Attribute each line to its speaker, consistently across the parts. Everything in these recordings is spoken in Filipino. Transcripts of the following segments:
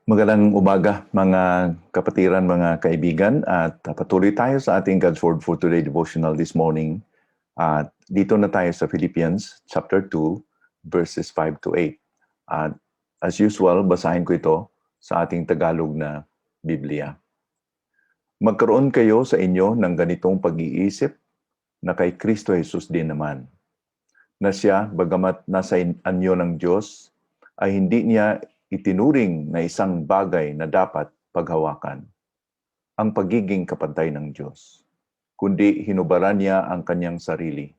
Speaker 1: Magandang umaga mga kapatiran, mga kaibigan, at patuloy tayo sa ating God's Word for Today devotional this morning. At dito na tayo sa Philippians chapter 2 verses 5 to 8. At as usual, basahin ko ito sa ating Tagalog na Biblia. Magkaroon kayo sa inyo ng ganitong pag-iisip na kay Kristo Jesus din naman, na siya, bagamat nasa anyo ng Diyos, ay hindi niya itinuring na isang bagay na dapat paghawakan, ang pagiging kapantay ng Diyos, kundi hinubaran niya ang kanyang sarili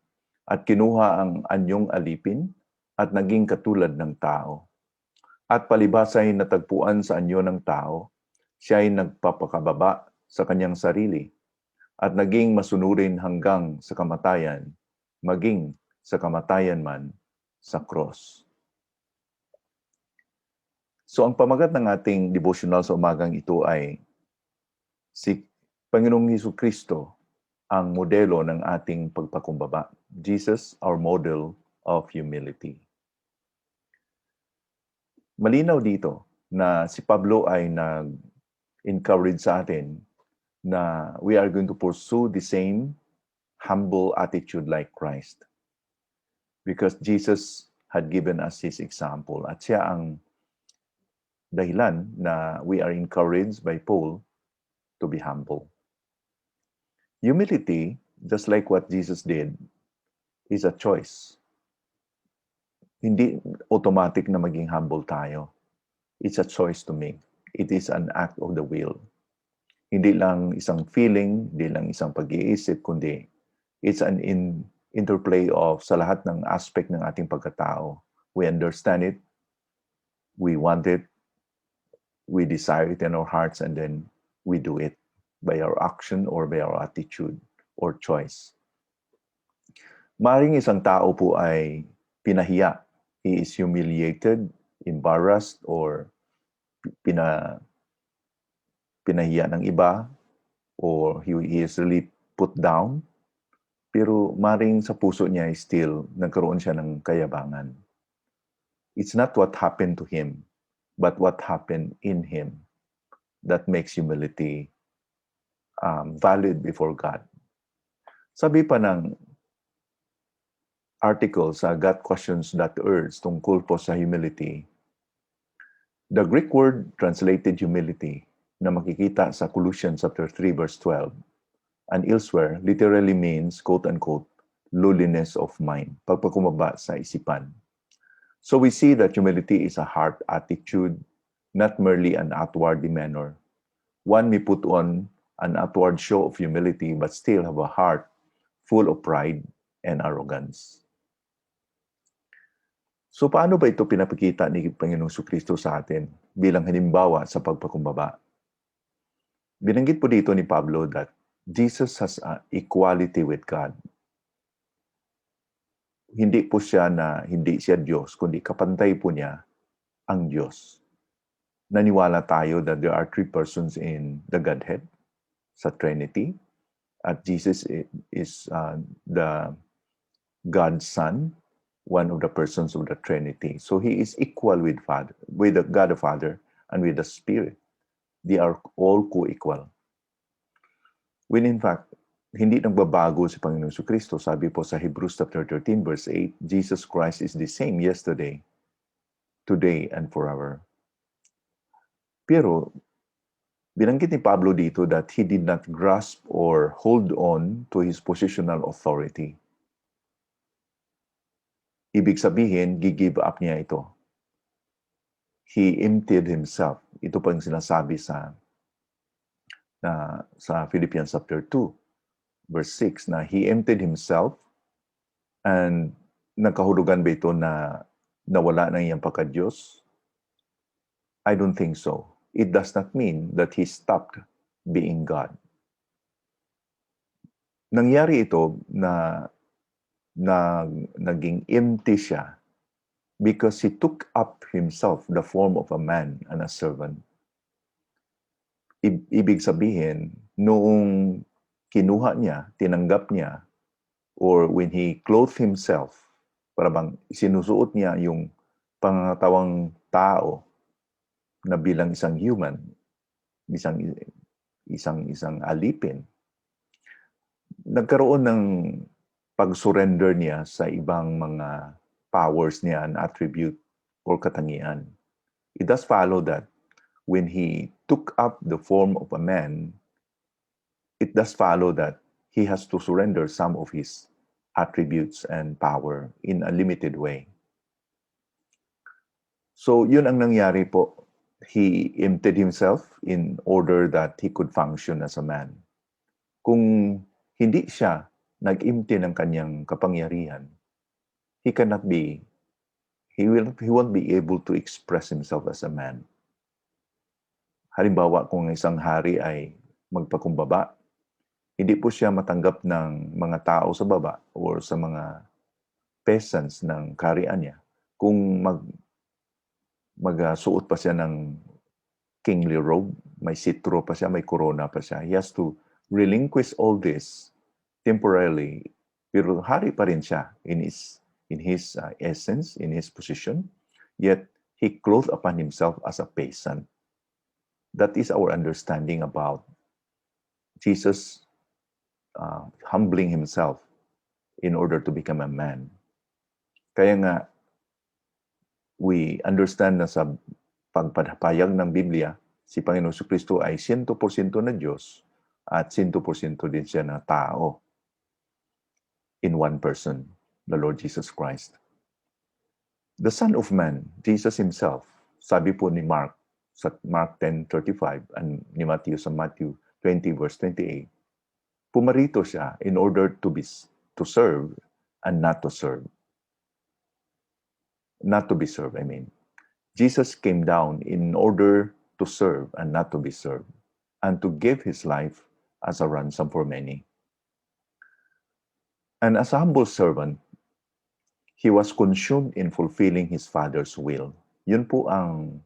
Speaker 1: at kinuha ang anyong alipin at naging katulad ng tao. At palibhas ay natagpuan sa anyo ng tao, siya ay nagpapakababa sa kanyang sarili at naging masunurin hanggang sa kamatayan, maging sa kamatayan man sa cross. So ang pamagat ng ating devotional sa umagang ito ay si Panginoong Hesukristo ang modelo ng ating pagpakumbaba. Jesus, our model of humility. Malinaw dito na si Pablo ay nag-encourage sa atin na we are going to pursue the same humble attitude like Christ. Because Jesus had given us His example. At siya ang dahilan na we are encouraged by Paul to be humble. Humility, just like what Jesus did, is a choice. Hindi automatic na maging humble tayo. It's a choice to make. It is an act of the will. Hindi lang isang feeling, hindi lang isang pag-iisip, kundi it's an interplay of sa lahat ng aspect ng ating pagkatao. We understand it, we want it, we desire it in our hearts, and then we do it by our action or by our attitude or choice. Maring isang tao po ay pinahiya. He is humiliated, embarrassed, or pinahiya ng iba, or he is really put down. Pero maring sa puso niya still nagkaroon siya ng kayabangan. It's not what happened to him, but what happened in him that makes humility valid before God. Sabi pa ng article sa gotquestions.org tungkol po sa humility, the Greek word translated humility na makikita sa Colossians chapter 3 verse 12 and elsewhere literally means, quote-unquote, lowliness of mind, pagpakumbaba sa isipan. So we see that humility is a heart attitude, not merely an outward demeanor. One may put on an outward show of humility but still have a heart full of pride and arrogance. So paano ba ito pinapakita ni Panginoong Jesucristo sa atin bilang halimbawa sa pagpakumbaba? Binanggit po dito ni Pablo that Jesus has equality with God. Hindi siya Diyos, kundi kapantay po niya ang Diyos. Naniwala tayo that there are three persons in the Godhead, sa Trinity, at Jesus is the God's Son, one of the persons of the Trinity. So He is equal with the God the Father and with the Spirit. They are all co-equal. When in fact, hindi nagbabago si Panginoong Jesucristo. Sabi po sa Hebrews chapter 13 verse 8, Jesus Christ is the same yesterday, today, and forever. Pero binanggit ni Pablo dito that he did not grasp or hold on to his positional authority. Ibig sabihin, gi-give up niya ito. He emptied himself. Ito pa yung sinasabi sa Philippians chapter 2, verse 6, na he emptied himself, and nagkahulugan ba ito na nawala ng iyang pagka-Diyos? I don't think so. It does not mean that he stopped being God. nangyari ito na naging empty siya because he took up himself the form of a man and a servant. Ibig sabihin, noong kinuha niya, tinanggap niya, or when he clothed himself, para bang sinusuot niya yung pangatawang tao na bilang isang human, isang alipin, nagkaroon ng pag-surrender niya sa ibang mga powers niya and attribute or katangian. It does follow that when he took up the form of a man, it does follow that he has to surrender some of his attributes and power in a limited way. So yun ang nangyari po. He emptied himself in order that he could function as a man. Kung hindi siya nag-empty ng kanyang kapangyarihan, he won't be able to express himself as a man. Halimbawa, kung isang hari ay magpakumbaba, hindi po siya matanggap ng mga tao sa baba or sa mga peasants ng kaharian niya kung magsuot pa siya ng kingly robe, may sitro pa siya, may corona pa siya. He has to relinquish all this temporarily, pero hari pa rin siya in his essence, in his position, yet he clothed upon himself as a peasant. That is our understanding about Jesus humbling himself in order to become a man. Kaya nga, we understand na sa pagpapayag ng Biblia, si Panginoon Jesucristo ay 100% na Diyos at 100% din siya na tao in one person, the Lord Jesus Christ. The Son of Man, Jesus himself, sabi po ni Mark sa Mark 10:35 and ni Matthew sa Matthew 20 verse 28, pumarito siya in order to serve and not to serve. Not to be served, I mean. Jesus came down in order to serve and not to be served, and to give his life as a ransom for many. And as a humble servant, he was consumed in fulfilling his Father's will. Yun po ang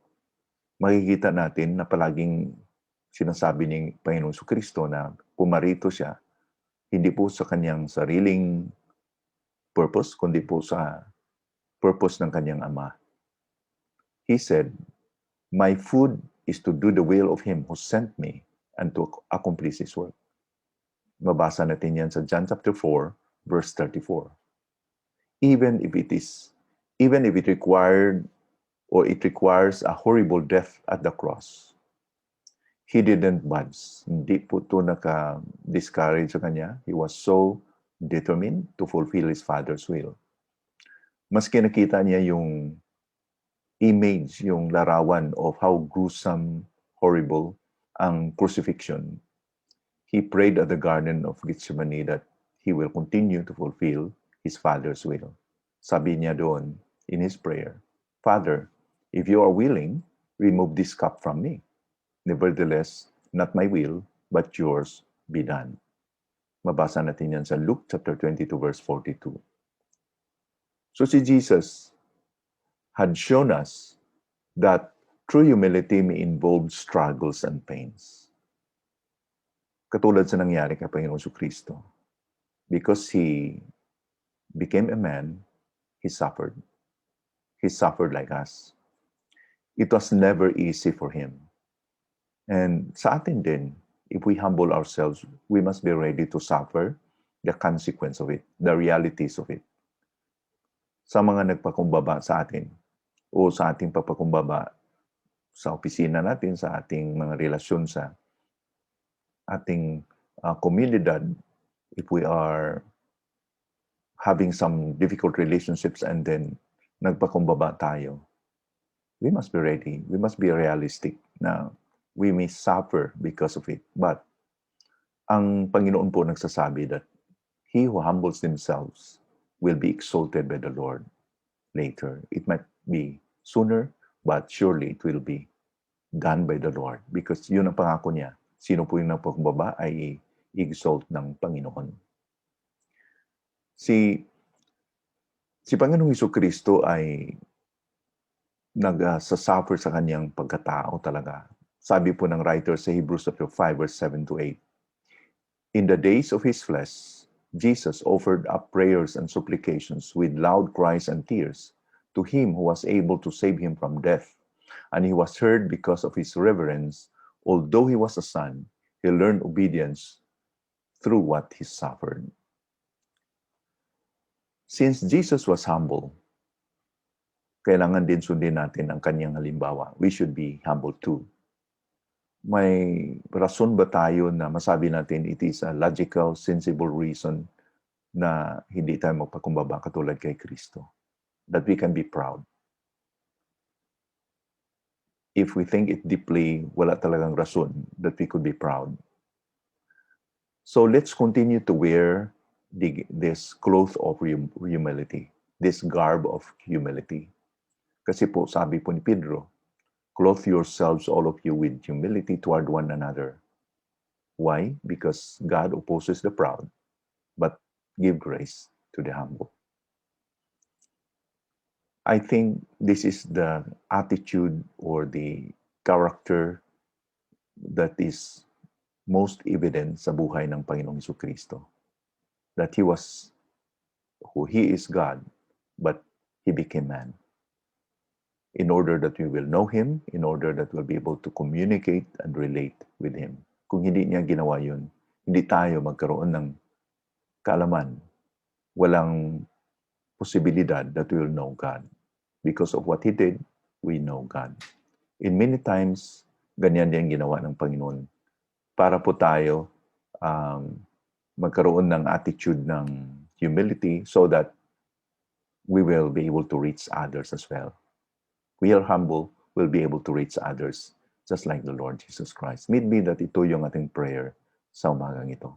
Speaker 1: makikita natin na palaging sinasabi ni Panginoon Jesucristo na pumarito siya, hindi po sa kanyang sariling purpose, kundi po sa purpose ng kanyang Ama. He said, "My food is to do the will of Him who sent me and to accomplish His work." Mabasa natin yan sa John chapter 4, verse 34. Even if it requires a horrible death at the cross, he didn't budge. Hindi po ito naka-discourage sa kanya. He was so determined to fulfill his Father's will. Maski nakita niya yung image, yung larawan of how gruesome, horrible ang crucifixion, he prayed at the Garden of Gethsemane that he will continue to fulfill his Father's will. Sabi niya doon in his prayer, "Father, if you are willing, remove this cup from me. Nevertheless, not my will, but yours be done." Mabasa natin yan sa Luke chapter 22, verse 42. So si Jesus had shown us that true humility may involve struggles and pains. Katulad sa nangyari kay Panginoon Jesucristo. Because he became a man, he suffered. He suffered like us. It was never easy for him. And sa atin din, if we humble ourselves, we must be ready to suffer the consequence of it, the realities of it. Sa mga nagpakumbaba sa atin, o sa ating pagpakumbaba sa opisina natin, sa ating mga relasyon sa ating komunidad, if we are having some difficult relationships and then nagpakumbaba tayo, we must be ready. We must be realistic na we may suffer because of it. But ang Panginoon po nagsasabi that he who humbles themselves will be exalted by the Lord later. It might be sooner, but surely it will be done by the Lord. Because yun ang pangako niya. Sino po yung nagpakumbaba ay i-exalt ng Panginoon. Si Panginoong Jesucristo ay nagsasuffer sa kanyang pagkatao talaga. Sabi po ng writer sa Hebrews chapter 5 verse 7 to 8. In the days of his flesh, Jesus offered up prayers and supplications with loud cries and tears to him who was able to save him from death. And he was heard because of his reverence. Although he was a son, he learned obedience through what he suffered. Since Jesus was humble, kailangan din sundin natin ang kanyang halimbawa. We should be humble too. May rason ba tayo na masabi natin it is a logical, sensible reason na hindi tayo magpakumbaba katulad kay Kristo? That we can be proud. If we think it deeply, wala talagang rason that we could be proud. So let's continue to wear this cloth of humility, this garb of humility. Kasi po, sabi po ni Pedro, clothe yourselves, all of you, with humility toward one another. Why? Because God opposes the proud, but give grace to the humble. I think this is the attitude or the character that is most evident sa buhay ng Panginoong Jesucristo. That He is God, but He became man. In order that we will know Him, in order that we'll be able to communicate and relate with Him. Kung hindi niya ginawa yun, hindi tayo magkaroon ng kaalaman. Walang posibilidad that we will know God. Because of what He did, we know God. In many times, ganyan din ginawa ng Panginoon. Para po tayo magkaroon ng attitude ng humility so that we will be able to reach others as well. We are humble, we'll be able to reach others just like the Lord Jesus Christ. Maybe that ito yung ating prayer sa umagang ito.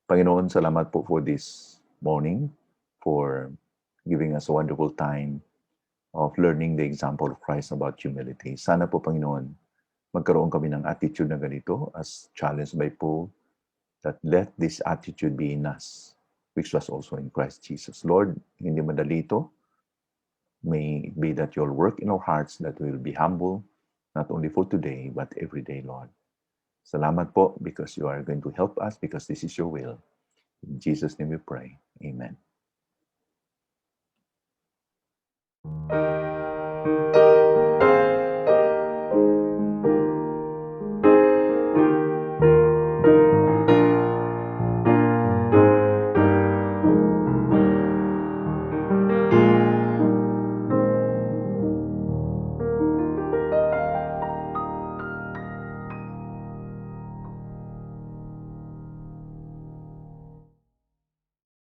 Speaker 1: Panginoon, salamat po for this morning, for giving us a wonderful time of learning the example of Christ about humility. Sana po, Panginoon, magkaroon kami ng attitude na ganito as challenged by Paul, that let this attitude be in us, which was also in Christ Jesus. Lord, hindi madali ito. May it be that you'll work in our hearts that we will be humble, not only for today, but every day, Lord. Salamat po because you are going to help us because this is your will. In Jesus' name we pray. Amen.